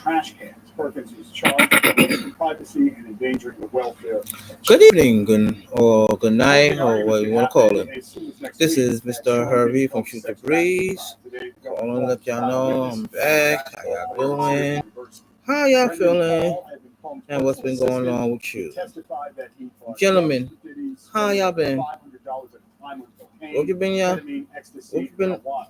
trash cans. Perkins is charged with breaking privacy and endangering the welfare. Good evening, good night, Closing or what arguments you could want to call happen it. as soon as next This week, is as Mr. Sean Diddy Harvey from held Shoot the sex trafficking Breeze. trial. Today, the governor Calling to calls let the y'all trial know witness I'm from back. How basketball y'all player at Syracuse doing? University. How y'all Brendan feeling? Paul had been Combs' And what's personal been going assistant. on with He you? testified that he bought drugs Gentlemen, for Diddy, how spending y'all over been? $500 at a time on What you cocaine, been, y'all? ketamine, What ecstasy, you and been? marijuana.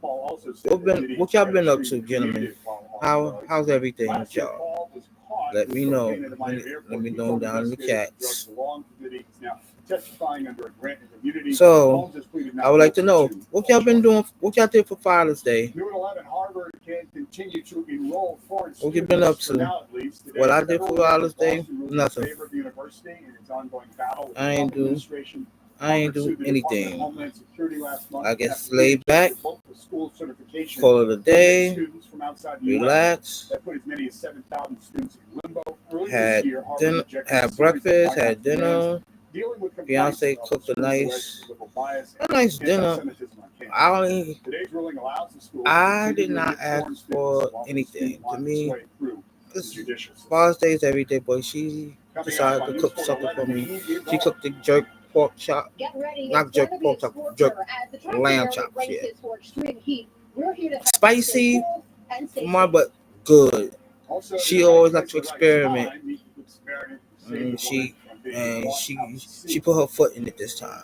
Paul also said that Diddy What y'all had been up extremely to, gentlemen? creative while on drugs. How's everything with Last year, y'all? Paul was caught Let with me know. cocaine at a Miami Let airport. me He know told down in the investigators the drugs chats. belonged to Diddy. He's now testifying under a grant of immunity. So, Holmes has pleaded I not would like to guilty know to what all y'all been charges. doing. What y'all did for Father's Day? New at 11, Harvard can continue to enroll foreign What you been up students for to? now at least. Today, What I a did federal for judge in Father's Day? Boston ruled in Nothing. favor of the university in its ongoing battle with the I ain't Trump do. administration. I ain't Harvard do sued the Department of anything. Homeland Security last month I after guess the lay agency back, revoked the school certification call it a for day, students from outside the U.S. relax, That put as many as 7,000 students in limbo. Earlier this had year, Harvard dinner, rejected a had series of breakfast, White House had demands dinner. dealing with complaints Fiance of the cooked a school's alleged nice, political bias a and nice dinner. anti-Semitism on campus. I only, Today's ruling allows the school to I continue did to not admit ask foreign students for while the anything. dispute To winds its me, way through the this judicial system. Father's Day is every day, but she Coming up decided on to News cook 4 something for 11, the me. heat is She on. cooked the jerk pork chop, Get ready. not It's jerk going to be pork chop, jerk extraordinary. As the lamb tri-state area chops. Yeah, braces for extreme heat, we're here to help you stay spicy cool and for stay my safe. but good. Also, in She the right always place likes to at the right experiment, time, meet the good Samaritan who saved and a woman she from being and brought she out to she sea. put her foot in it this time.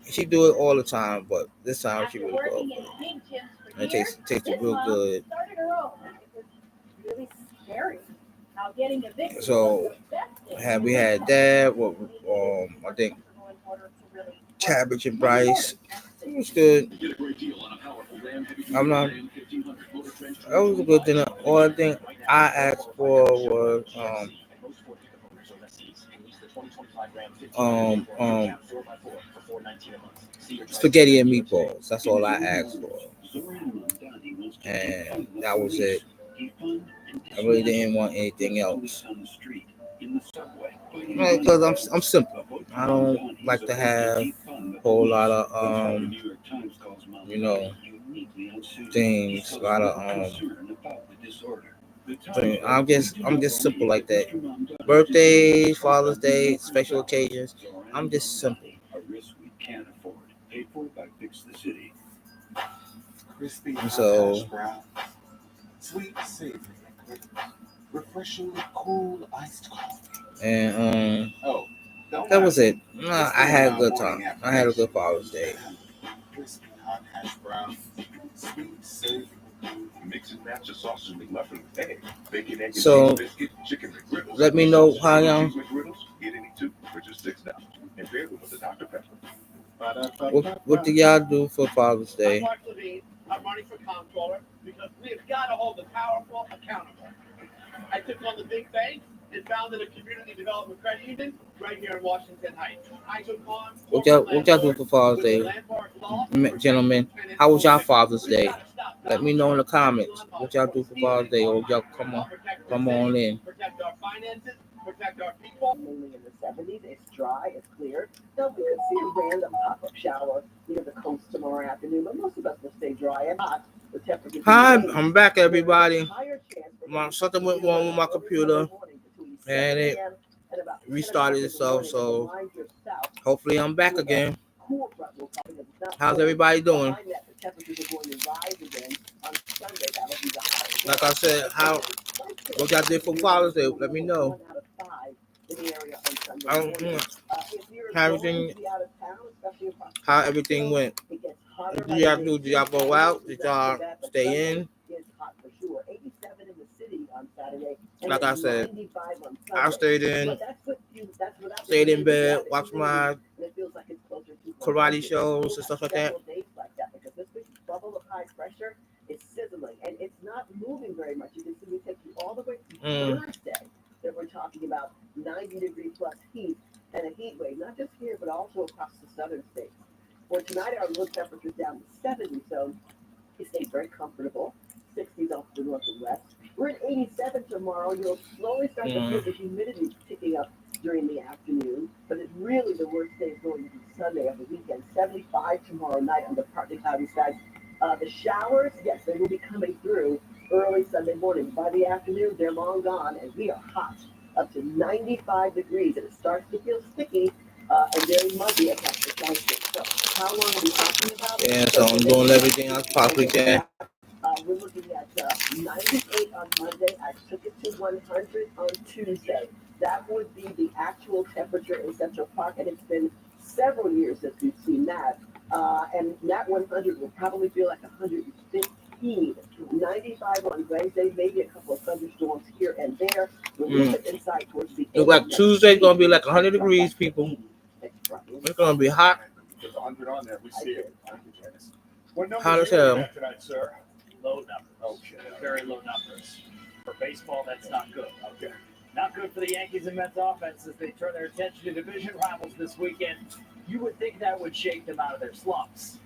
She do it all the time, but this time she After really go working for in it. big gyms for And it years, tasted this real mom good. started her own. It was really scary. How getting evicted So was the best thing. we had that. Well, I think cabbage and rice. It was good. I'm not. That was a good dinner. All thing I asked for was um um spaghetti and meatballs. That's all I asked for, and that was it. I really didn't want anything else. Because I'm simple. I don't like to have a whole lot of you know things. A lot of things. I'm just simple like that. Birthdays, Father's Day, special occasions. I'm just simple. Crispy And hot so hash brown, sweet savory, refreshingly cool iced coffee. and Oh, don't that was ask it. me. Nah, It's I the had a good time. morning I had a affirmation. good Father's Day. Crispy hot hash brown, sweet savory. Mix and match the sauces we left in the egg. Bacon, egg, and So cheese biscuit, chicken McGriddles. let me know how y'all. Cheese McGriddles, get any two for just $6. And pair them with the Dr. Pepper. What do y'all do for Father's Day? I'm Mark Levine. I'm running for comptroller because we've got to hold the powerful accountable. I took on the big banks and founded a community development credit union right here in Washington Heights. I took on What y'all do for Father's Day, gentlemen? How was y'all Father's Day? Let me know in the comments what y'all do for Father's Day, or y'all come on in. Protect our finances, protect our people. Mainly in the 70s, it's dry, it's clear. Now we could see a random pop-up shower near the coast tomorrow afternoon, but most of us will stay dry and hot. The temperatures. Hi, I'm back, everybody. Something went wrong with my computer, and it restarted itself. So hopefully I'm back again. How's everybody doing? Like I said, what y'all did for Father's Day? Let me know. How everything went. Did y'all go out? Did y'all stay in? Like I said, I stayed in bed, watched my karate shows and stuff like that. It's sizzling and it's not moving very much. You can see we take you all the way to Thursday that we're talking about 90-degree plus heat and a heat wave, not just here, but also across the southern states. For tonight, our low temperature's down to 70, so it stays very comfortable. 60s off the north and west. We're at 87 tomorrow. You'll slowly start to feel the humidity picking up during the afternoon, but it's really the worst day is going to be Sunday of the weekend. 75 tomorrow night under partly cloudy skies. The showers, yes, they will be coming through early Sunday morning. By the afternoon, they're long gone, and we are hot, up to 95 degrees, and it starts to feel sticky and very muggy across the county. So, how long are we talking about? Yeah, so I'm doing everything I possibly can. We're looking at 98 on Monday. I took it to 100 on Tuesday. That would be the actual temperature in Central Park, and it's been several years since we've seen that. And that 100 will probably feel like 115. 95 on Wednesday, maybe a couple of thunderstorms here and there. We're moving inside towards the Look like Tuesday's gonna be like 100 degrees, people. It's gonna be hot. There's 100 on there. We see it. Hot as hell. Tonight, sir. Low numbers. Okay. Very low numbers. For baseball, that's not good. Okay. Not good for the Yankees and Mets offense as they turn their attention to division rivals this weekend. You would think that would shake them out of their slumps.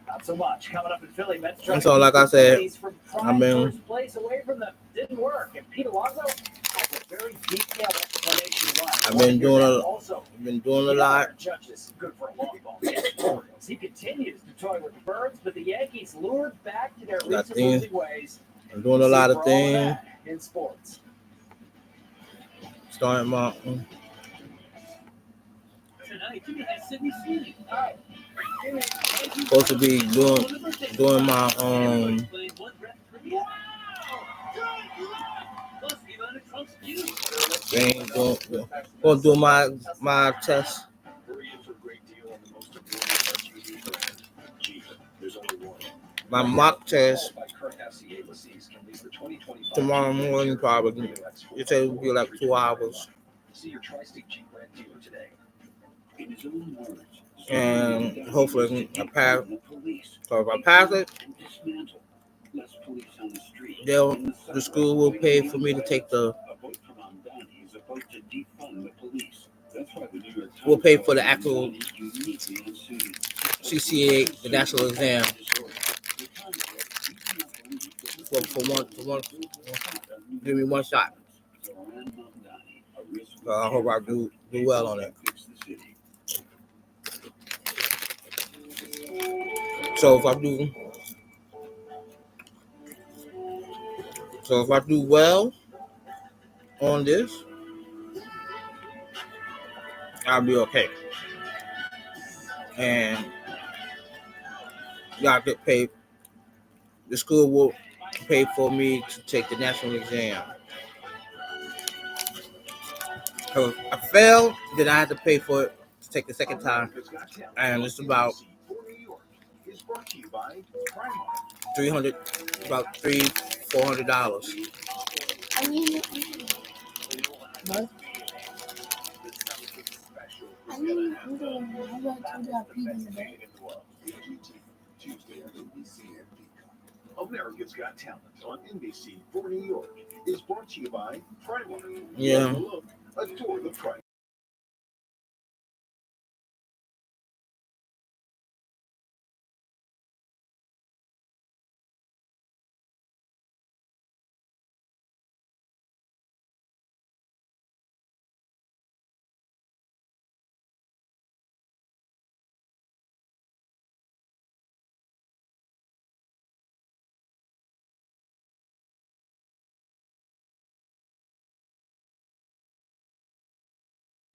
Not so much. Coming up in Philly, Mets trying So, like I said, from I've been- first place away from them. Didn't work. And Pete Alonso has a very detailed explanation why. I've been doing a lot. Aaron Judge is good for a long ball. He continues to toy with the Birds, but the Yankees lured back to their Got recent things. losing ways. I'm doing a lot of For all things. that in sports. Starting my Tonight, Jimmy has Sydney Sweeney. All right. supposed to be doing my thing, gonna do my test, my mock test tomorrow morning probably. It said it will be like 2 hours. And hopefully I pass. So if I pass it, the school will pay for me to take will pay for the actual CCA, the national exam. For one, give me one shot. So I hope I do well on it. So if I do well on this, I'll be okay. And y'all get paid. The school will pay for me to take the national exam. So if I fail, then I have to pay for it to take the second time. And it's about $400. America's Got Talent on NBC for New York is brought to you by Primark. Yeah. Look, adore the price.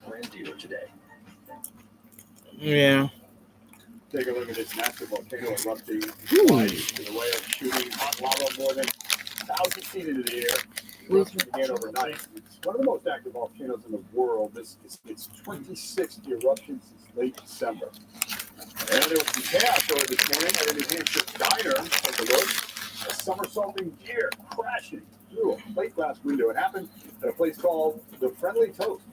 Brand dealer today. Yeah. Take a look at this massive volcano erupting in the way of shooting hot lava more than 1,000 feet into the air. Eruption began overnight. It's one of the most active volcanoes in the world. This is its 26th eruption since late December. And there was some chaos early this morning at a New Hampshire diner. Take a look. A somersaulting deer crashing through a plate glass window. It happened at a place called the Friendly Toast.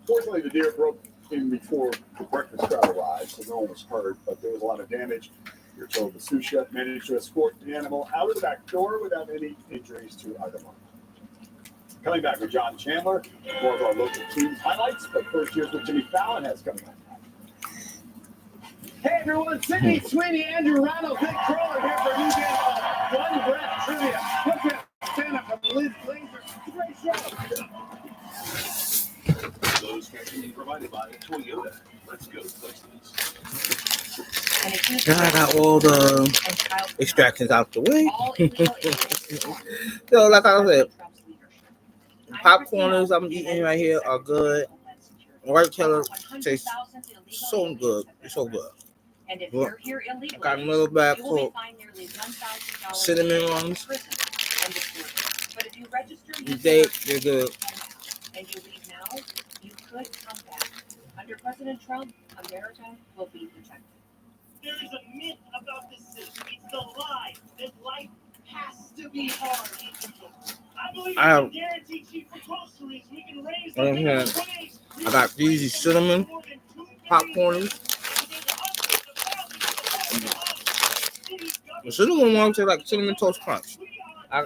Fortunately, the deer broke in before the breakfast crowd arrived, so no one was hurt, but there was a lot of damage. You're told the sous chef managed to escort the animal out of the back door without any injuries to either one. Coming back with John Chandler, more of our local team's highlights, but first here's what Jimmy Fallon has coming up. Hey everyone, Sydney Sweeney, Andrew Ronald, Vic Crawler here for a new game of One Breath Trivia. Look at stand up from Liz Glazer. Great show. Those specially provided by Toyota. Let's go places. Now I got all the extractions out the way. So, like I said, popcorners I'm eating right here are good. White Keller tastes so good. It's so good. And if Look, you're here illegally, I got another bag you will full be fined nearly $1,000 cinnamon ones. But if you register They're good. and you leave now, you could come back. Under President Trump, America will be protected. There is a myth about this system. It's the lie that life has to be hard. I believe I have- guaranteed cheap for groceries. We can raise I have- I got these cinnamon popcorns. The cinnamon ones are like cinnamon toast crunch. I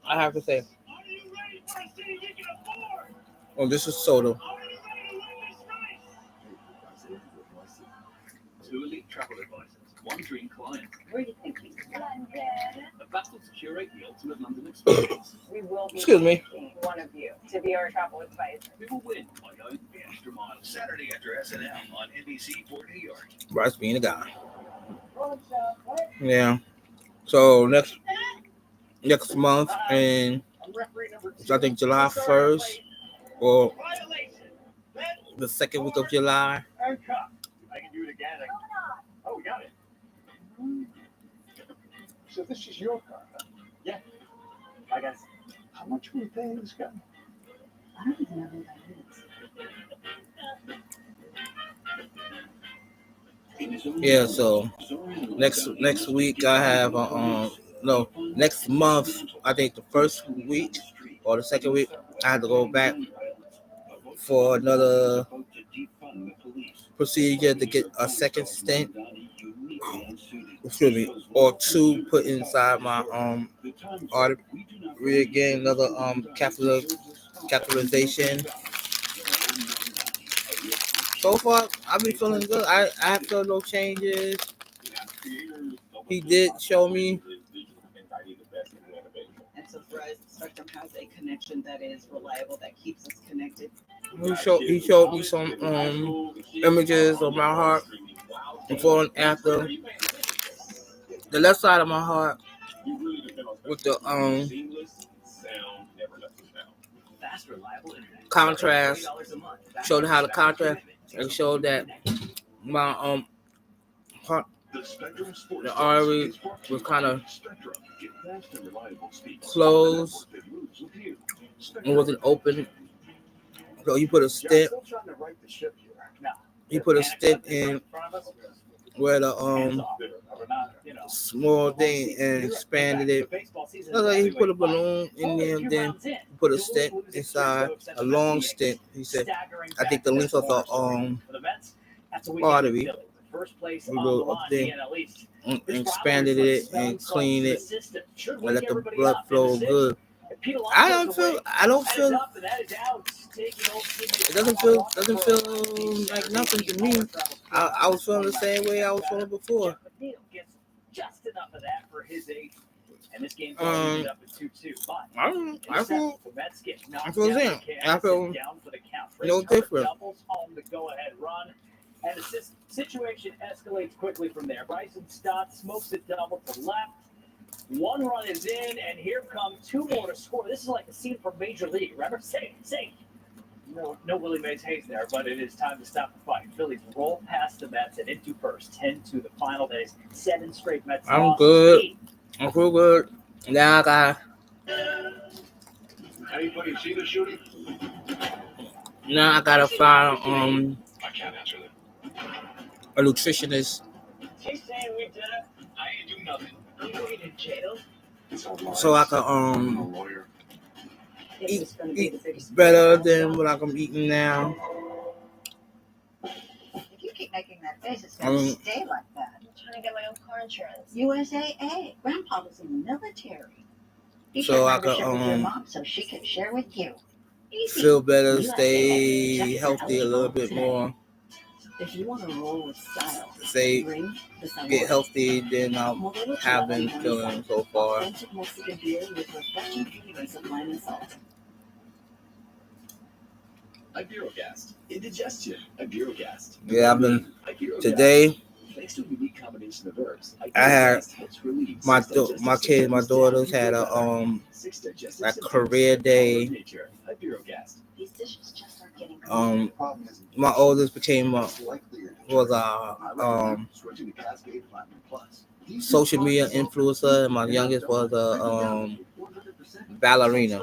have to say. Oh, this is soda. Two elite travel advisors, one dream client. Where do you think we A battle to curate the ultimate London experience. We will be Excuse me. picking one of you to be our travel advisor. We will win by going the extra mile. Saturday after SNL on NBC for New York. Bryce being a guy. Yeah. So next month, and I think July 1st or the second week of July. And cut. I can do it again. Oh, we got it. So this is your car, huh? Yeah. I guess. How much were we paying this guy? I don't even know who that is. Yeah. So next week I have next month I think the first week or the second week I have to go back for another procedure to get a second stent. Excuse me, or two put inside my artery again, another catheterization. So far, I've been feeling good. I feel no changes. He did show me. And so Verizon Spectrum has a connection that is reliable, that keeps us connected. He showed me some images of my heart before and after. The left side of my heart with the Fast, reliable internet. contrast $30 a month. showed how the contrast and showed that my heart, the artery was kind of closed. It wasn't open. So you put a Yeah, I'm stent. still trying to right the ship here. No. He put a stent in where the Hands off. We're not, small thing and expanded it. He put a balloon in there, then put a stent inside, a long stent. He said, I think the length of the artery. We go up there and expanded it and cleaned it and let the blood flow good. I don't feel. It doesn't feel like nothing to me. I was feeling the same way I was feeling before. Just enough of that for his age. And this game Um, ended up at 2-2. But I feel I same. I feel no different. Doubles home the go-ahead run, and the situation escalates quickly from there. Bryson Stott smokes a double to left. One run is in, and here come two more to score. This is like a scene from Major League. Remember? Say. No Willie Mays Hayes there, but it is time to stop the fight. Phillies roll past the Mets and into first. 10 to the final days. 7 straight Mets. I'm losses. good. 8. I feel good. Now I got. Anybody see the shooting? Now I gotta find I can't answer that. a nutritionist She's saying we did it. I ain't do nothing. I'm going to jail. so I can lawyer. It was gonna be the biggest. better than what I'm eating now. If you keep making that face, it's going to stay like that. I'm trying to get my own car insurance. USAA. Grandpa was in the military. He So shared I membership could, with your mom so she can share with you. Easy. Feel better, stay healthy a little bit more. If you want to roll with style, Say bring the Sun get Rock. healthy than I Modelo have been Chivas feeling so far. Authentic Mexican beer with refreshing flavors of lime and salt. Ibirogast. Indigestion. Ibirogast. Yeah, I've been Ibirogast. today. Thanks to a unique combination of herbs, I had Ibirogast helps relieve my six digestive my kids, my symptoms. daughters had a Six digestive like symptoms. career day. Nature. Ibirogast. These dishes just aren't getting My oldest became was Switching to Cascade Platinum Plus. social media influencer, and my youngest was a ballerina.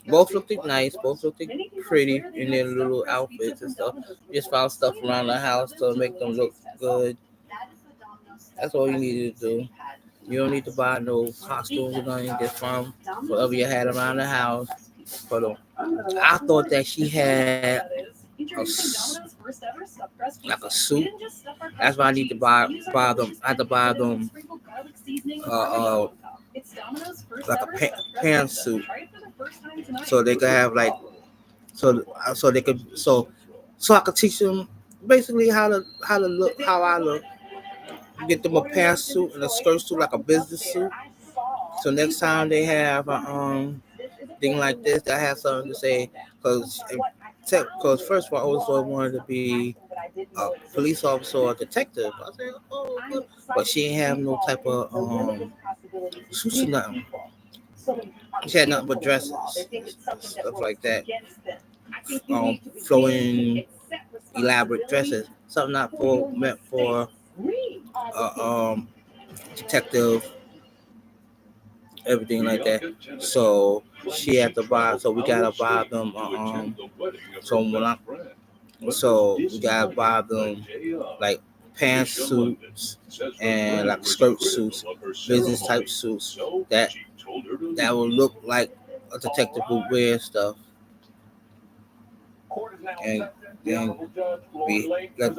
Both looked nice, both looked pretty in their little outfits and stuff. Just found stuff around the house to make them look good. That's all you need to do. You don't need to buy no costumes or nothing. Just find whatever you had around the house. But I thought that she had like a suit. That's why I need to buy them. I had to buy them like a pantsuit, so they could have like so they could so I could teach them basically how to look, how I look. Get them a pantsuit and a skirt suit, like a business suit. So next time they have a thing like this, I have something to say. Because first of all, I always wanted to be a police officer or a detective. I said, oh, good. But she ain't have no type of suits or nothing. She had nothing but dresses, stuff like that. Flowing, elaborate dresses. Something not meant for detective, everything like that. So she had to buy. So we gotta buy them. So we gotta buy them like pantsuits and like skirt suits, business type suits that will look like a detective would wear stuff. And then let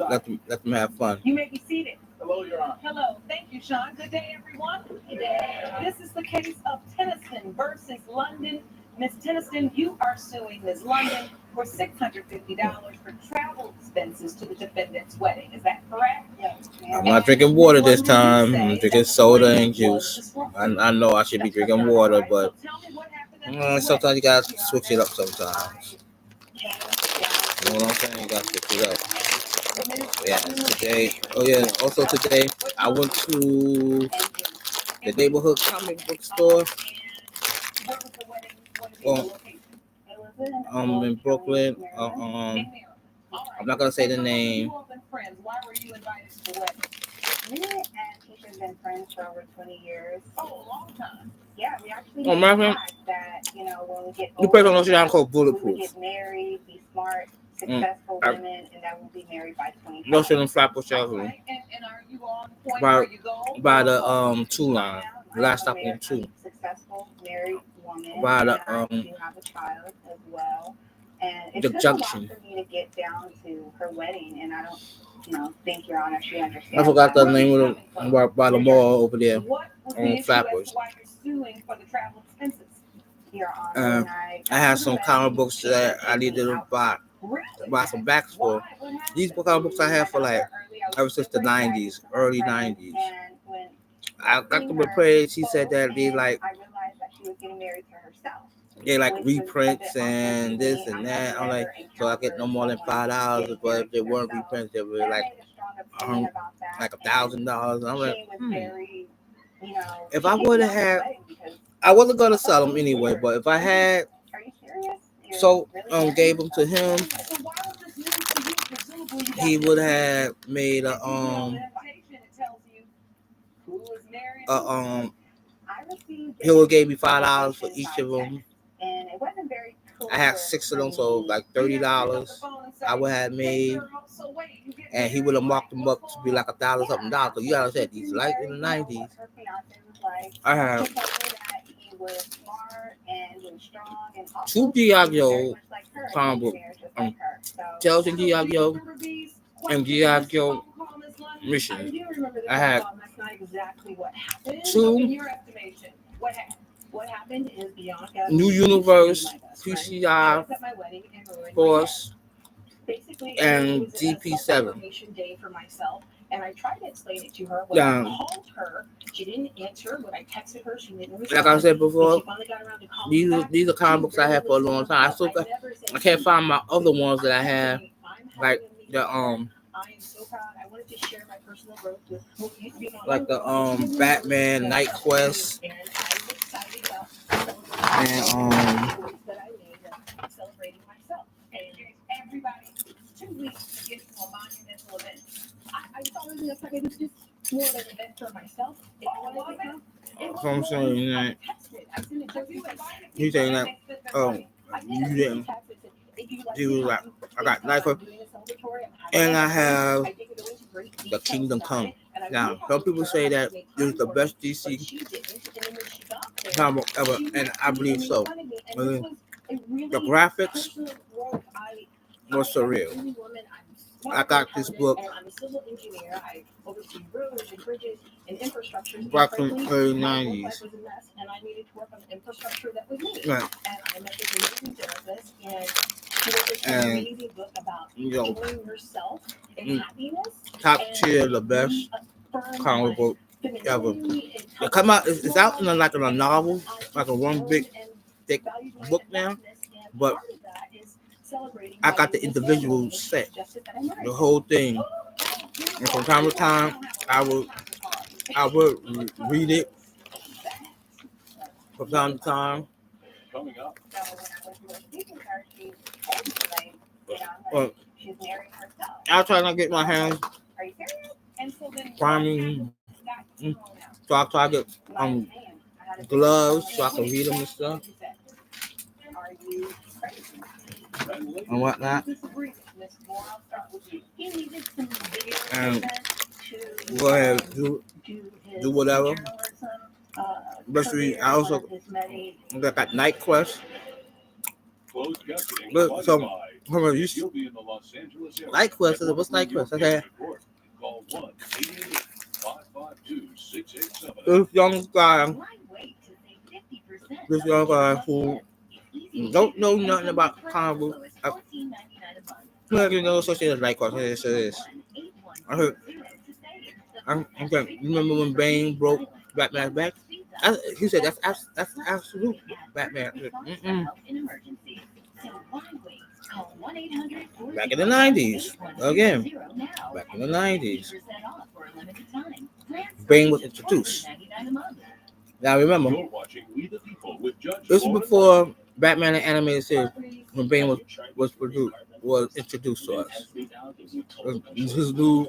them have fun. You may be seated. Hello, Your Honor. Hello. Thank you, Sean. Good day, everyone. Good day. This is the case of Tennyson versus London. Miss Tennyson, you are suing Ms. London for $650 for travel expenses to the defendant's wedding. Is that correct? Yes. I'm not drinking water this time. I'm drinking soda and juice. I know I should be drinking water, but sometimes you gotta switch it up sometimes. You know what I'm saying? You gotta switch it up. Yeah, today. Oh yeah. Also today, I went to the neighborhood comic book store. In Brooklyn. I'm not gonna say the name. Why were you invited to the wedding? Me and Keisha have been friends for over 20 years. Oh, a long time. Yeah, we actually Oh, my friend. that, when we get You play on older, those shit called we Bulletproof. get married, be smart, successful women, and that will be married by 25. No shit on Flatbush Avenue. Okay. And are you on point By- where you go? By the 2 line. The last stop on 2. Successful married woman. By the, and I do have a child as well. And it the took junction. a lot for me to get down to her wedding, and I don't, think Your Honor, she understands. I forgot the that. name of the by the mall over there. What was the on issue as Flatbush. to why you're suing for the travel expenses? Your Honor, and I had some comic books that I needed to buy some backs for. These comic books I have for like ever since the 90s, early 90s. And when I got them appraised. She said that they like I realized that she was getting married to herself. reprints and this and that. I'm like, so I get no more than $5. But if they weren't reprints, they were like $1,000. I'm like, if I would have had, I wasn't gonna sell them anyway. But if I had, so gave them to him, he would have made a he would gave me $5 for each of them. And it wasn't very cool. I had 6 of them, so like $30 I would have made, and he would have marked them up to be like $1,000 something. So you gotta say these like in the 90s. I had 2 G.I. Joe comic book, Tales in G.I. Joe and G.I. Joe Mission. I had 2 What happened is Bianca New Universe, PCI Force, and DP7. Day for myself, and I tried to explain it to her. When I called her, she didn't answer. When I texted her, she didn't respond. Like I said before, She finally got around to calling me back. these are comic books I had for a long time. I still got, I can't find my other ones that I have, like the I am so proud. I wanted to share my personal growth with what used to be my like the Batman Night Quest and I'm excited about and that I made of celebrating myself. And everybody, 2 weeks to get to a monumental event. I saw it as like it was just more of an event for myself. If you wanted to come, that's what I'm saying. That I sent it to you. you saying that you didn't. He was like, I got Night Quest and I have the Kingdom Come. Now, some people say that this is the best DC comic ever, and I believe so. I mean, the graphics were surreal. I got this book back in the early 90s. Right. And, you know, top tier, the best comic book ever. It come out, it's out in like in a novel, like a one big thick book now, but I got the individual set, the whole thing, and from time to time I would read it from time to time. Coming up. I'll try not to get my hands priming, so I try to get gloves so I can read them and stuff and whatnot. And go ahead and do whatever. Especially, I also got Night Quest. But so, hold on, Night Quest. What's Night Quest? Okay. This young guy who don't know nothing about comic books. You know, associated with Night Quest. It is. I heard. You remember when Bane broke Batman's back? He said that's absolute Batman. Back in the 90s. Again. Back in the 90s. Bane was introduced. Now remember, this was before Batman the Animated Series, when Bane was introduced to us. His new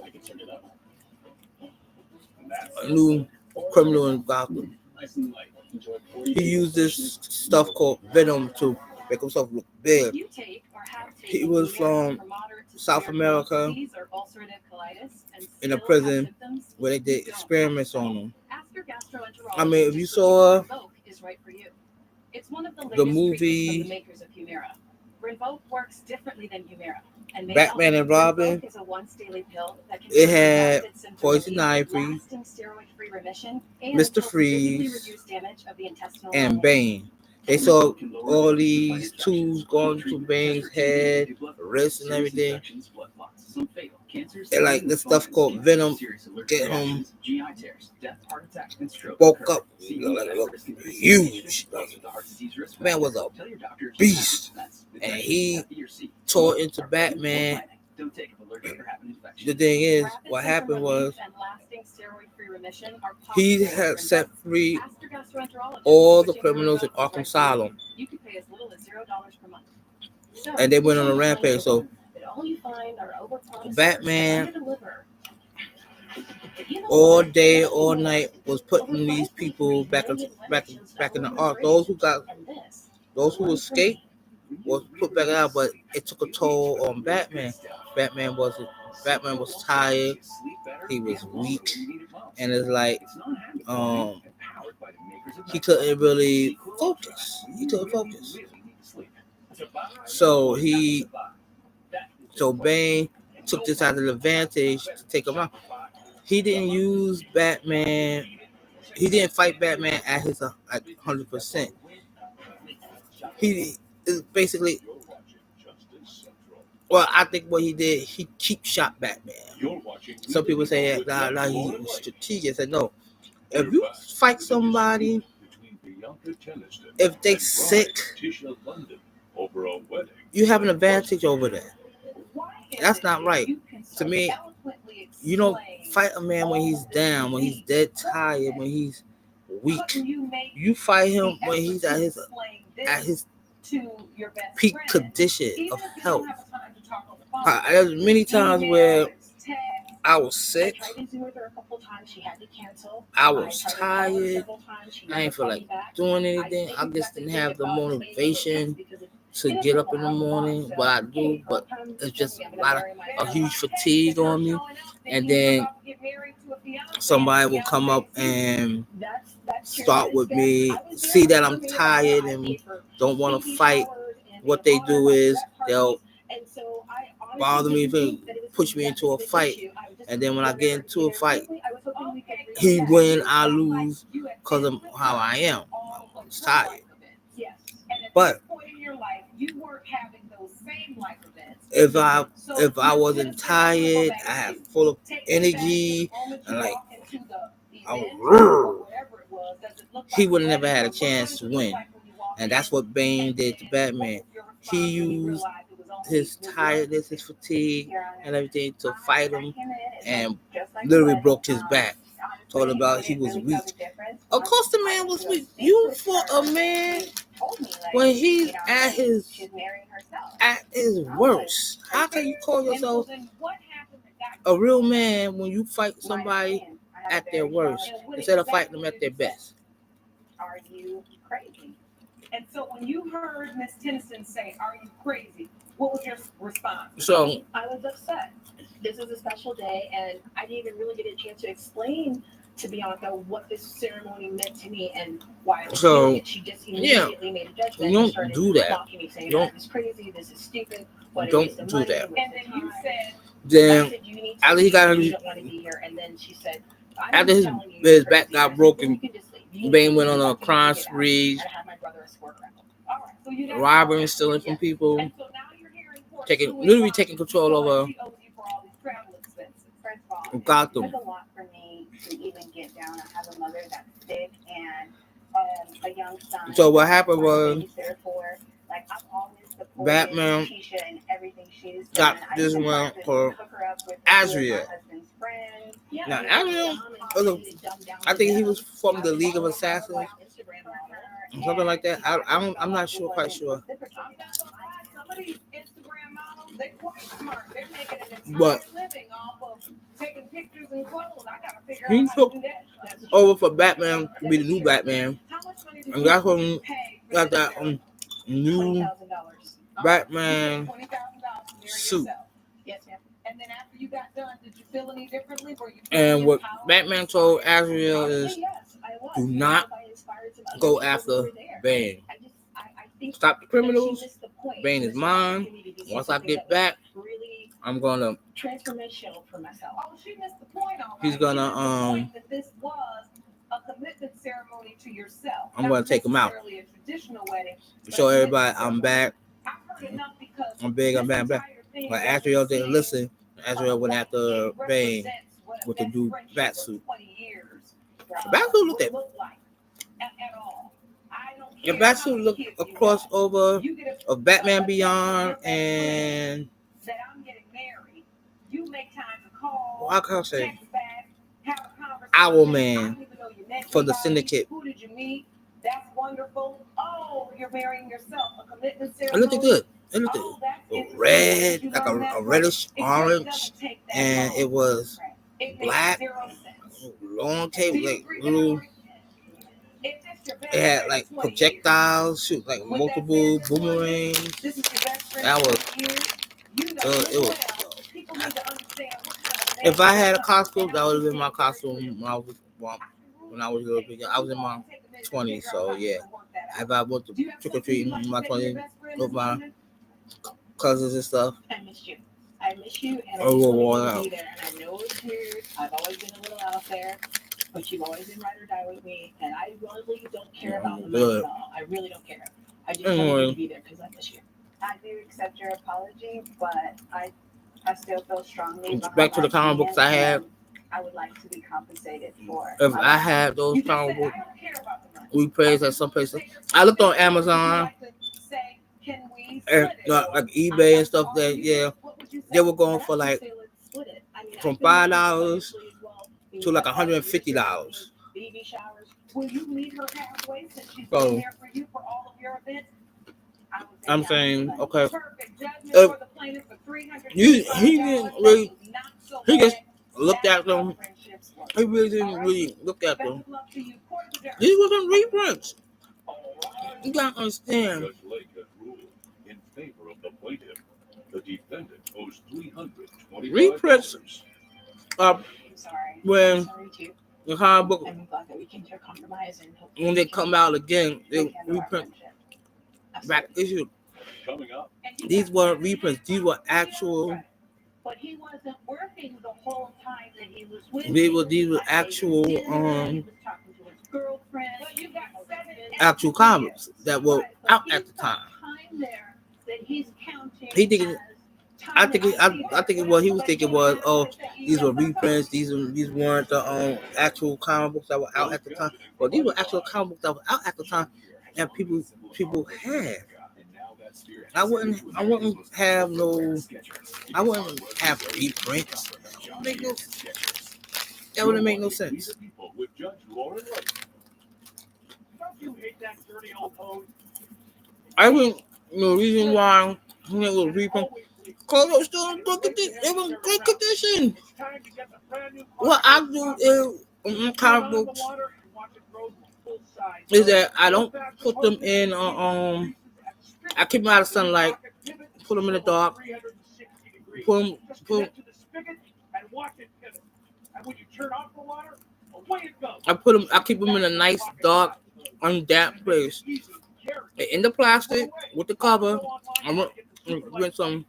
criminal in Gotham. He used this stuff called Venom to make himself look big. He was from South America in a prison where they did experiments on him. I mean, if you saw the movie Batman and Robin, it had Poison Ivy, Mr. Freeze, and Bane. They saw all these tools going through Bane's head, wrist, and everything. And like this stuff called Venom, get him woke up, like huge. Man was a beast, and he tore into Batman. The thing is, what happened was he had set free all the criminals in Arkham Asylum, and they went on a rampage. So Batman, all day, all night, was putting these people back in the ark. Those who escaped was put back out, but it took a toll on Batman. Batman was tired. He was weak, and it's like he couldn't really focus. So Bane took this as an advantage to take him out. He didn't use Batman. He didn't fight Batman at his 100%. He is basically. Well, I think what he did, he cheap shot Batman. Some people say that he was strategic. I said no. If you fight somebody, if they sick, you have an advantage over that. That's not right. To me, you don't fight a man when he's down, when he's dead tired, when he's weak. You fight him when he's at his peak condition of health. There's many times where I was sick, I was tired, I ain't feel like doing anything. I just didn't have the motivation to get up in the morning. What I do, but it's just a huge fatigue on me. And then somebody will come up and start with me, see that I'm tired and don't want to fight. What they do is they'll bother me, push me into a fight, and then when I get into a fight, he win, I lose because of how I am. I'm tired. But if I wasn't tired, I had full of energy, and like he would have never had a chance to win. And that's what Bane did to Batman. He used his tiredness, his fatigue, and everything to fight him, and literally broke his back. Told about he was weak. Of course, the man was weak. You fought a man when he's at his worst. How can you call yourself a real man when you fight somebody at their worst instead of fighting them at their best? Are you crazy? And so when you heard Miss Tennyson say, "Are you crazy?" what was your response? So I was upset. This is a special day, and I didn't even really get a chance to explain to Bianca what this ceremony meant to me and why I was doing it. She just immediately made a judgment. You don't do that. Mocking me, saying, "This is crazy. This is stupid. What don't is the do money?" that. And then you said, then after he got you don't want to be here, and then she said, after his back got broken, Bane went on a crime spree, robbing and stealing from people, literally taking control over Gotham. It's a lot for me to even get down. I have a mother that's sick and a young son. So what happened was like, I'm always supporting Batman Keisha and everything she's got done. this one for Azrael. Now Azrael, I think he was from the League of Assassins, something like that. I'm not sure, quite sure. But he took over for Batman to be the new Batman, and that's when we got that new Batman suit. And then after you got done, did you feel any differently? And what Batman told Azrael is, do not go after Bane. Stop the criminals. Bane is mine. Once I get back, I'm gonna. Transformational for myself. Oh, she missed the point. He's gonna This was a commitment ceremony to yourself. I'm gonna take him out. Show everybody I'm back. I'm big. I'm back. But Azrael didn't listen. Azrael went after Bane with the new bat suit. The bat suit looked at. The bat suit looked a crossover of Batman Beyond and. How can I say? Owlman for the Syndicate. Who did you meet? That's wonderful. Oh, you're marrying yourself. A commitment ceremony. It looked good. It looked red, like a reddish orange, and it was black, long tape, like little. It had like projectiles, shoot like multiple boomerangs. That was it was. If I had a costume, that would have been my costume when I was a little bit young. I was in my 20s, so yeah. If I went to trick or treating in my 20s with my cousins and stuff. I miss you. I miss you, and I just want to be there. And I know it's weird. I've always been a little out there, but you've always been ride or die with me, and I really don't care about the money at all. I really don't care. I just want you to be there because I miss you. I do accept your apology, but I still feel strongly. Back to the comic books I had. I would like to be compensated for. If I had those comic books, we praise at some places. I looked on Amazon. Can we and like eBay and stuff that they were going for like from $5 to like $150. Baby showers. Will you meet her halfway since she's So, been there for you for all of your events? I would say I'm yeah. saying, okay, Perfect judgment if for the plaintiff for $300. he didn't really, Not so he just bad. looked at them. Friendships work. He really didn't really look at Best them. of luck to you. Court adjourned. These wasn't reprints. You gotta understand. Judge Lake has ruled in favor of the plaintiff. The defendant owes $325. Reprints are Sorry. when Sorry too. the comic book, I'm glad that we came to a compromise and hopefully when we they can come out again, they rekindle our reprint friendship. back Absolutely. issue. Coming up, These weren't reprints. These were actual. But he wasn't working the whole time that he was with These were actual He was talking to his girlfriend. But you got 7 actual comics that were out at the time. time there that he's counting. He thinking. as I time think. that I think what he was thinking was, oh, these were reprints. These weren't the actual comic books that were out at the time. But these were actual comic books that were out at the time, and people had. I wouldn't have reprints. That wouldn't make no sense. with Judge Lauren Lake. Don't you hate that dirty old hose? I think the reason why it was reprint, because it was still in good condition. It was in good condition. It's time to get the brand new What I do in comic books is that I don't put them in. I keep them out of sunlight. Put them in the dark. Put them. I keep them in a nice dark, undamp place. In the plastic with the cover. I went some.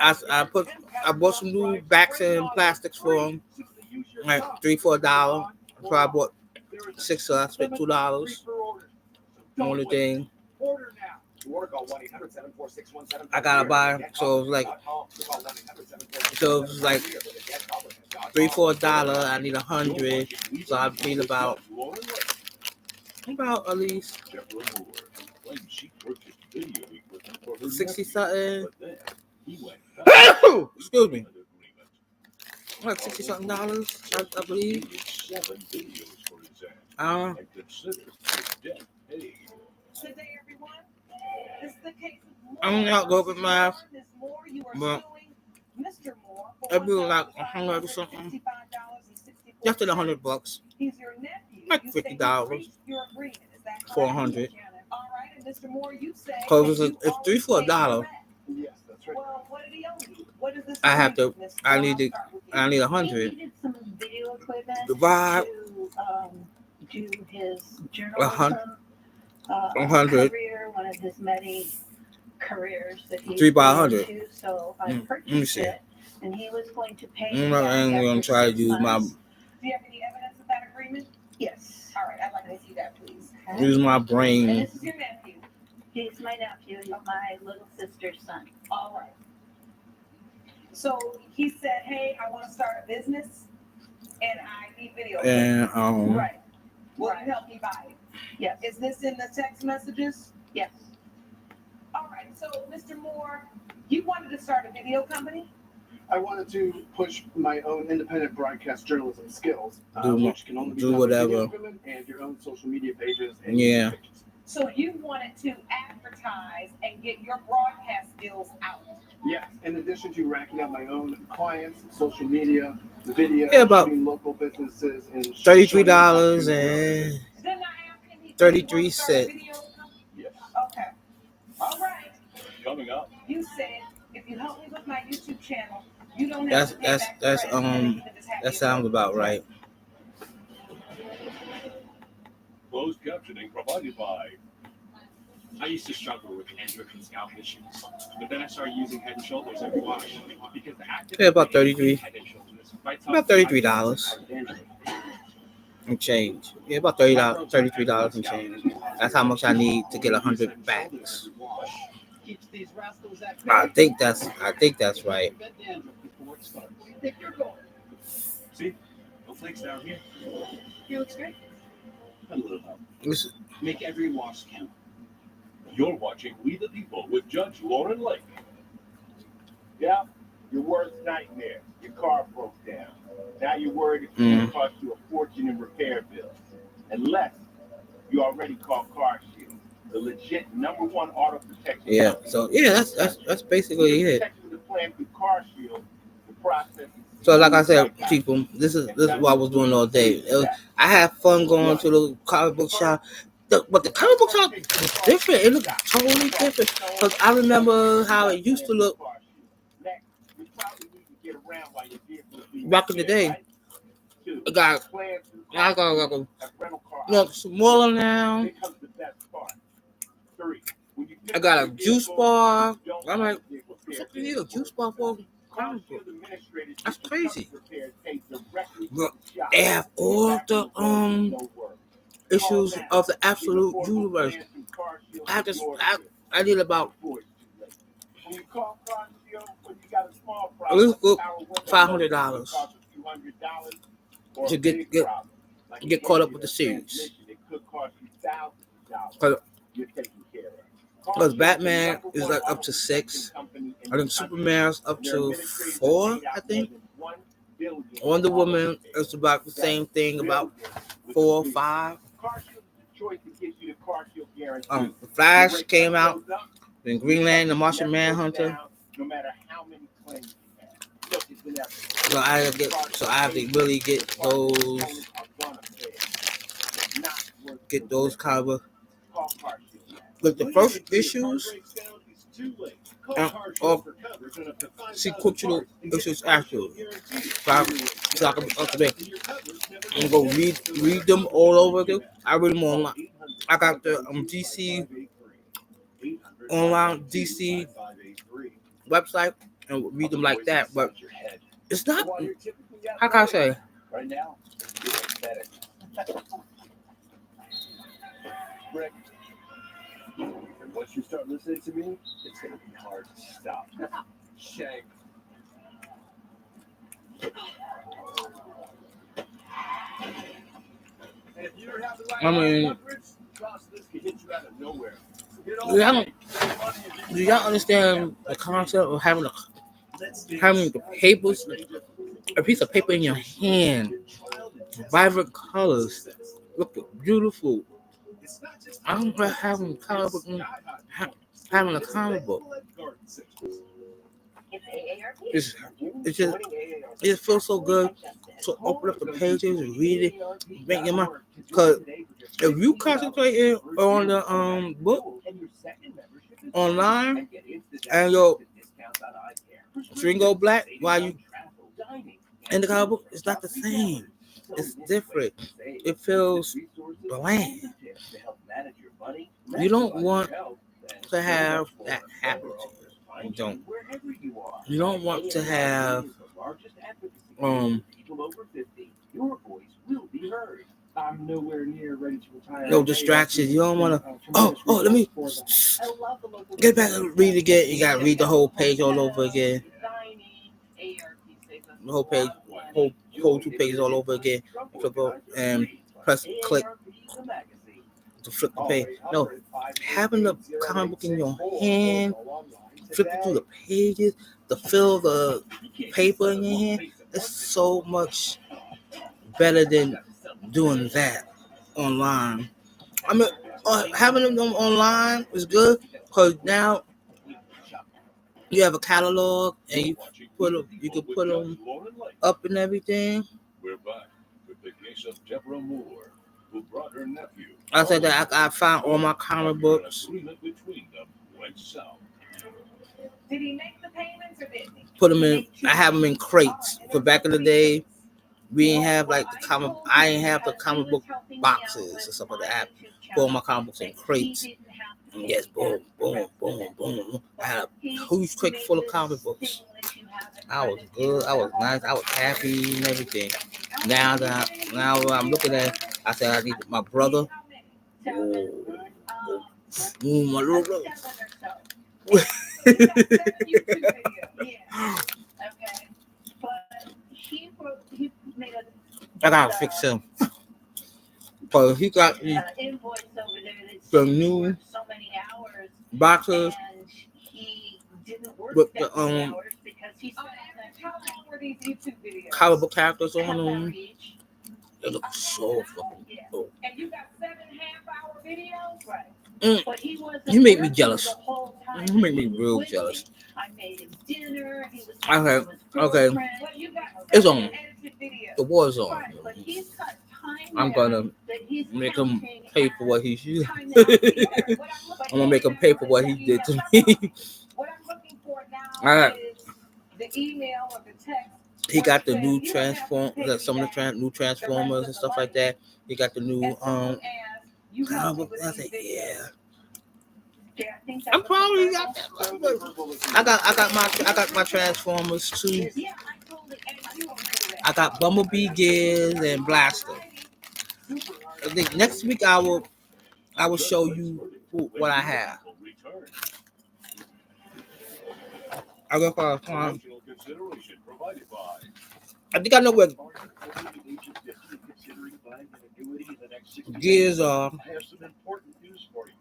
I bought some new backs and plastics for them, like $3-4. So I bought 6, so I spent $2. Only thing I gotta buy, so it was like $3-4. I need 100, so I need about at least 60 something. Excuse me. Like $60 something, I believe. Today, everyone, this is the case of I'm not good with math, Ms. Moore, you are but suing Mr. Moore for it'd be like 100 or something. Just did $100. He's your nephew. Like You say you $50 breached your agreement. Is that correct? 400. All right, and Mr. Moore, you say Cause that it's $3-4. Yes, that's right. well, what did he owe you? What is this? I have to. agreement, Mr. I Moore? need I'll to. start with you. I need He 100. needed some video equipment Divide to do his 100. journalism 100. career, one of his many careers that he 3 by 100. into. So I Let me purchased see. it, and he was going to pay I'm me not back angry. I'm after trying to 6 use my months. Do you have any evidence of that agreement? Yes. All right, I'd like to see that, please. use my And brain. this is your nephew. He's my nephew. He's my little sister's son. All right. So he said, "Hey, I want to start a business, and I need video." And Right. Will you help me buy it? Yes. Is this in the text messages? Yes. All right. So, Mr. Moore, you wanted to start a video company? I wanted to push my own independent broadcast journalism skills, Do which can only be do done with video whatever. equipment and your own social media pages. And Yeah. pictures. So you wanted to advertise and get your broadcast skills out. Yes, in addition to racking up my own clients, social media, video, Yeah, about shooting local businesses, and $33 and Didn't I ask him? He 33 said he wanted to start a cents. video company? Yes. Okay. All right. Coming up, You said if you help me with my YouTube channel, you don't have to pay back the That's rest, and you can just have that the sounds about right. closed captioning provided by I used to struggle with dandruff and scalp issues, but then I started using Head and Shoulders every wash because the active Yeah, about 33. Head and Shoulders fights off About $33 and change. Yeah, about $33 and change. That's how much I need to get 100 backs. Keeps these rascals at I think that's right. Prevent dandruff before it starts. If you're going. See, no flakes down here. He looks great. A little help. This Make every wash count. You're watching We the People with Judge Lauren Lake. Yeah, your worst nightmare. Your car broke down. Now you're worried it's going to cost you a fortune in repair bills. Unless you already called Car Shield, the legit #1 auto protection. Yeah. So yeah, that's basically it. The plan through Car Shield, the process. So like I said, people, this is what I was doing all day. I had fun going to the comic book shop. But the comic book shop was different. It looked totally different. Because I remember how it used to look back in the day. It got smaller now. I got a juice bar. I'm like, what do you need a juice bar for? Comic book? That's crazy. But they have all the issues of the Absolute Universe. I did about at least $500 to get caught up with the series. Because Batman is like up to 6. I think Superman's up to 4, I think. Wonder Woman is about the same thing, about 4 or 5. The Flash came out, then Green Lantern, the Martian Manhunter. So I have to really get those cover. But the first issues of sequential issues actually. So I can be up to date and go read them all over again. I read them online. I got the DC online DC website and read them like that. But it's not. How can I say? Right now, it's pathetic. Rick, and once you start listening to me, it's going to be hard to stop. Shay. And if you don't have the right coverage, this can hit you out of nowhere. Do y'all understand the concept of having the papers, a piece of paper in your hand, vibrant colors, look beautiful? I don't like having having a comic book. It just feels so good to open up the pages and read it, make your mind. Because if you concentrate on the book online and your screen go black while you in the comic book, it's not the same. It's different. It feels bland. You don't want to have that happen to you. You don't want to have I'm nowhere near ready to retire. No distractions. You don't want to. Let me get back and read again. You got to read the whole page all over again. The whole page, whole 2 pages all over again. Flip up and click to flip the page. No, having the comic book in your hand, flipping through the pages, to feel the paper in your hand, it's so much better than doing that online. I mean, having them online is good because now you have a catalog and you can put them up and everything. We're back with the case of Deborah Moore, who brought her nephew. I said that I found all my comic books. Did he make the payments or didn't he? Put them in. I have them in crates. So back in the day, we didn't have like the comic. I didn't have the comic book boxes or something like that. Put all my comic books in crates. And yes, boom, boom, boom, boom. I had a huge crate full of comic books. I was good. I was nice. I was happy and everything. Now I'm looking at it, I said I need my brother. My little brother. I gotta fix him. Cause he got invoice over there that the said he new worked so many hours boxes and he didn't work with that the many hours because he spent How long were these YouTube videos? colorful characters on half hour them. each. It looks so fucking Yeah. dope. And you got 7 half-hour videos? Right. Mm. But he wasn't You make me working jealous. the whole time. You make me He was real with me. jealous. I made him dinner. He was Okay, talking to his okay. girlfriend. Well, you got It's 7 on. edited videos. The war's on. Right, but he's got time I'm now gonna that he's make him counting pay for what he as should. time out here. I'm gonna make him pay for what he did to me. What I'm looking for now Alright. is the email or the text. He got the where it new says, "You don't have to transform, pay got some of me the back new transformers and stuff like that. He got the new as long as you help me I with said, these yeah. videos." Yeah, I think that I'm was the probably first got one. that. I got my transformers too. Yeah, I totally, and you don't do that. I got Bumblebee Gears and Blaster. I think next week I will show you what I have. I go for Consideration provided by I think I know where Gears are, I have some important news for you.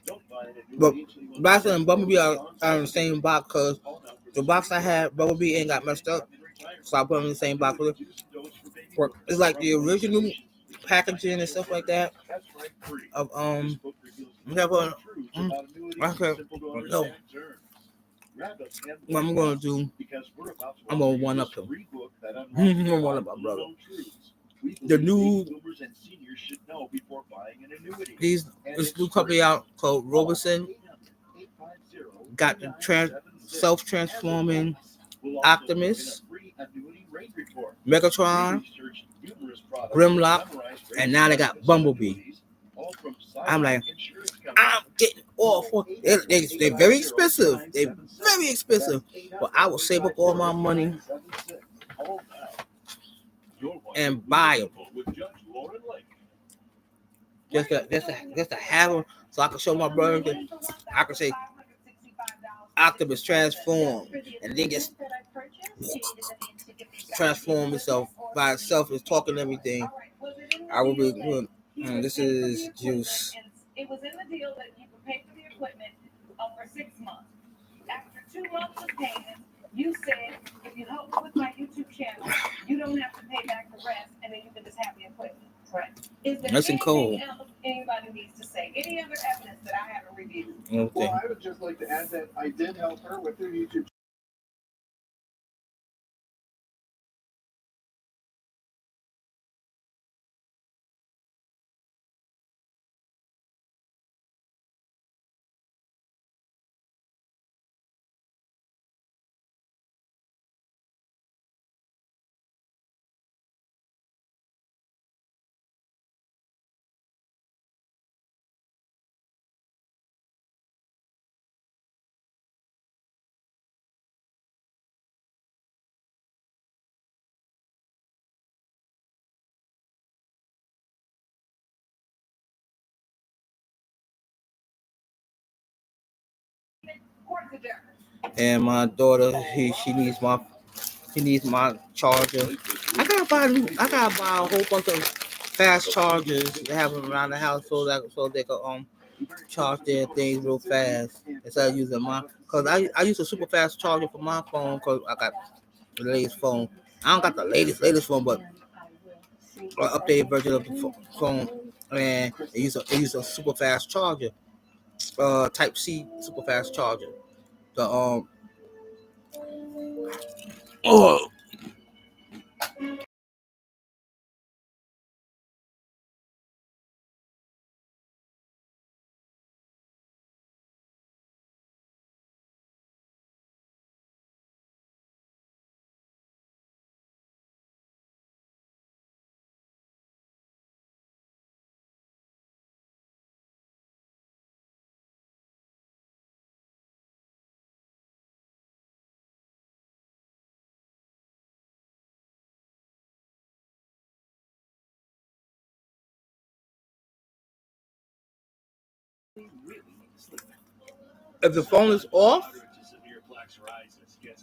Don't buy an but annuity until you Blaster and Bumblebee are in the same box because the box I had, Bumblebee ain't got messed up, so I put them in the same box with it. It's like the original packaging and stuff like that. Of whatever. Okay, no. What I'm gonna do, I'm gonna one up him. I'm gonna one up my brother. The new this new company out called Robertson got the self-transforming Optimus, Megatron, Grimlock, and now they got Bumblebee. I'm like, I'm getting all for they're very expensive. They're very expensive, but I will save up all my money and buy them. Just to have them, so I can show my brother. I can say Optimus transform, and then just transform itself by itself. Is talking everything. I will be doing. This is juice. It was in the deal that you could pay for the equipment for 6 months. After 2 months of payments, you said if you help me with my YouTube channel, you don't have to pay back the rest, and then you can just have the equipment. Right. Is there Nice and cold. anything else anybody needs to say? Any other evidence that I haven't reviewed? Okay. Well, I would just like to add that I did help her with her YouTube And my daughter, she needs my charger. I gotta buy a whole bunch of fast chargers to have them around the house so they can charge their things real fast instead of using mine. Cause I use a super fast charger for my phone because I got the latest phone. I don't got the latest phone, but an updated version of the phone, and it use a super fast charger, Type C super fast charger. The if the phone is off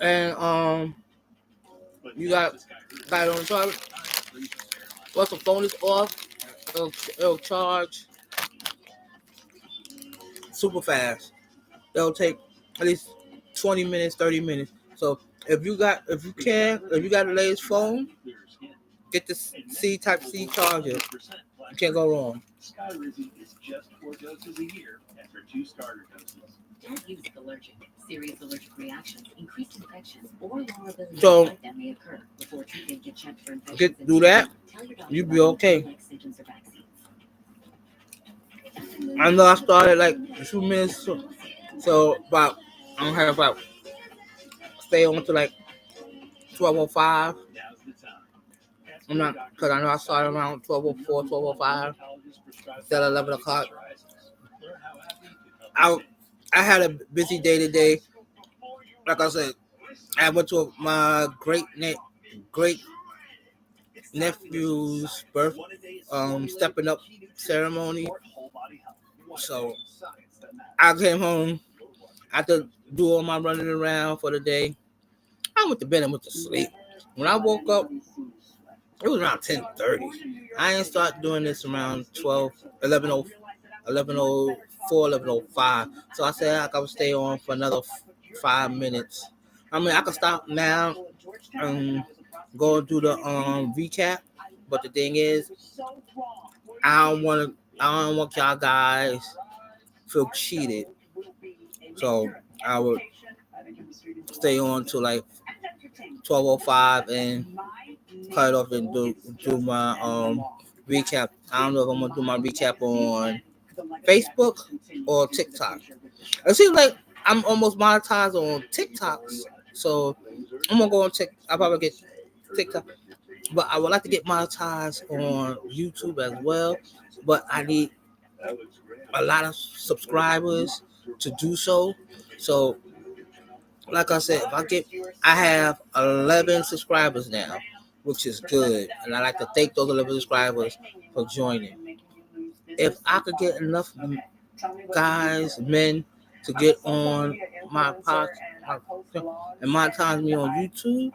and you got it on charge, once the phone is off, it'll charge super fast. It'll take at least 20 minutes, 30 minutes. So if you got the latest phone, get the C Type C charger. You can't go wrong. Skyrizi is just 4 doses a year after 2 starter doses. Don't use allergic. Serious allergic reactions, increased infections, or vulnerability So, that may occur before treatment. Get checked for infections. do that. Tell your doctor You'll be about okay. like extensions or vaccines. I know I started like a few minutes, so about I don't have about stay on to like 12:05. I'm not because I know I started around 12:04, 12:05 instead of 11 o'clock. I had a busy day today. Like I said, I went to my great nephew's birth stepping up ceremony. So I came home after do all my running around for the day. I went to bed and went to sleep. When I woke up, it was around 10:30. I ain't start doing this around 11:04, 11:05. So I said I could stay on for another 5 minutes. I mean, I could stop now and go do the recap. But the thing is, I don't want y'all guys feel cheated. So I would stay on to like 12:05 and cut it off and do my recap. I don't know if I'm gonna do my recap on Facebook or TikTok. It seems like I'm almost monetized on TikTok, so I'm gonna go on TikTok. I'll probably get TikTok, but I would like to get monetized on YouTube as well. But I need a lot of subscribers to do so. So, like I said, I have 11 subscribers now, which is good, and I like to thank those 11 subscribers for joining. If I could get enough men to get on my podcast and monetize me on YouTube,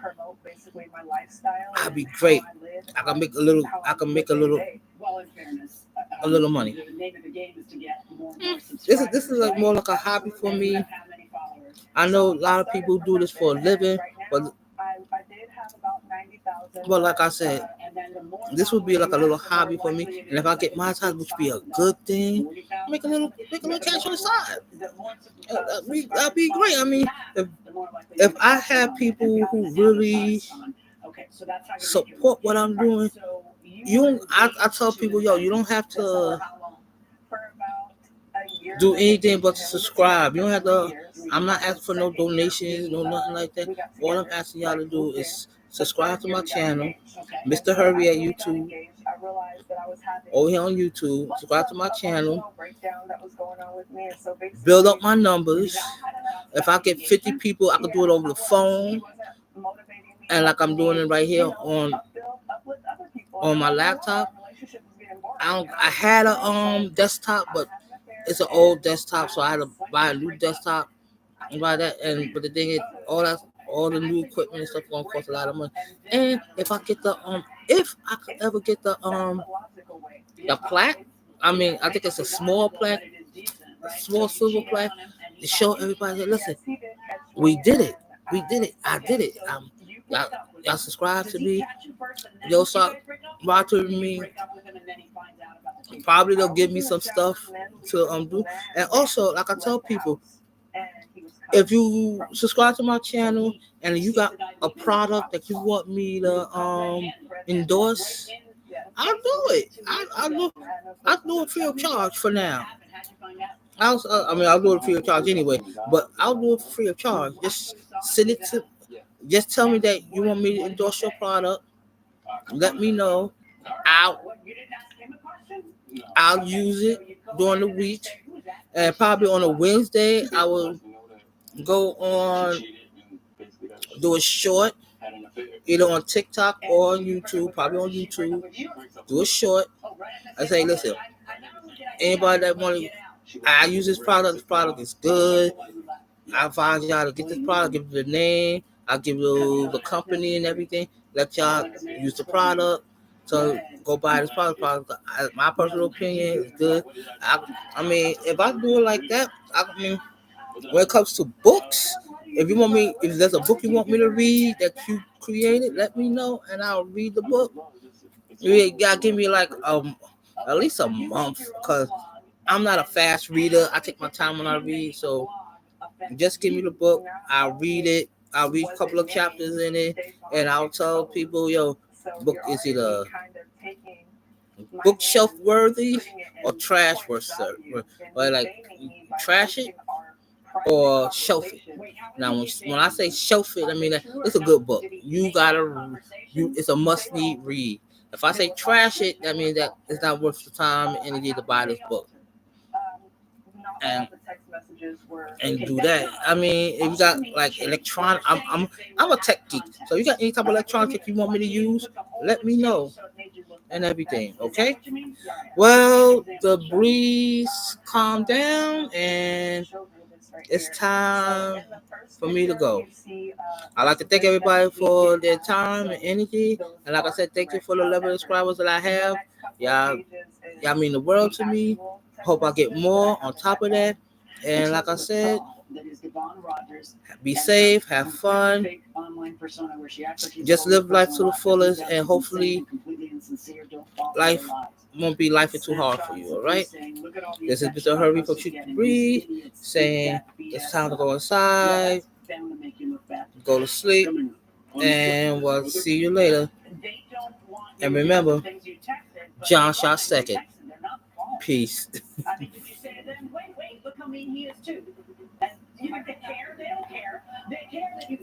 I'd be great. I can make a little money. This is like more like a hobby for me. I know a lot of people do this for a living, but like I said, this would be like a little hobby for me. And if I get monetized, which would be a good thing, make a little cash on the side. That'd be great. I mean, if I have people who really support what I'm doing, I tell people, you don't have to do anything but to subscribe. You don't have to. I'm not asking for no donations, no nothing like that. All I'm asking y'all to do is subscribe to my channel, Mr. Hurry at YouTube. Over here on YouTube, subscribe to my channel. Build up my numbers. If I get 50 people, I can do it over the phone, and like I'm doing it right here on my laptop. I had a desktop, but it's an old desktop, so I had to buy a new desktop and buy that. But the thing is, all the new equipment and stuff gonna cost a lot of money. And if I could ever get the plaque, I mean, I think it's a small plaque, a small silver plaque, to show everybody, listen, we did it. I did it. Y'all subscribe to me. Y'all start monitoring me. Probably they'll give me some stuff to do. And also, like I tell people, if you subscribe to my channel and you got a product that you want me to endorse, I'll do it. I'll do it free of charge for now. I'll do it free of charge anyway, but I'll do it free of charge. Just tell me that you want me to endorse your product. Let me know. I'll use it during the week, and probably on a Wednesday I will go on, do a short, either on TikTok or on YouTube. Probably on YouTube, do a short. I say, listen, anybody that want to, I use this product. This product is good. I advise y'all to get this product. Give it the name. I'll give you the company and everything. Let y'all use the product. So go buy this product. My personal opinion is good. I mean, if I do it like that, I mean, when it comes to books, if there's a book you want me to read that you created, let me know and I'll read the book. You gotta give me like at least a month, because I'm not a fast reader. I take my time when I read, so just give me the book. I'll read it. I'll read a couple of chapters in it, and I'll tell people, yo, book is either bookshelf worthy or trash worthy, or like trash it or shelf it. Now, when I say shelf it, I mean that it's a good book. It's a must-need read. If I say trash it, that means that it's not worth the time and energy to buy this book. And do that. I mean, if you got like electronic, I'm a tech geek. So you got any type of electronics that you want me to use, let me know and everything. Okay. Well, the breeze calmed down and it's time for me to go. I'd like to thank everybody for their time and energy. And like I said, thank you for the level of subscribers that I have. Y'all mean the world to me. Hope I get more on top of that. And like I said, be safe, have fun, just live life to the fullest, and hopefully life won't be life too hard for you. All right. This is Mr. Hurry from Shoot to Breathe saying it's time to go inside, go to sleep, and we'll see you later. And remember, John shot second. Peace. Did you say it then? Wait, look how mean he is too. And you know, they care, they don't care. They care that you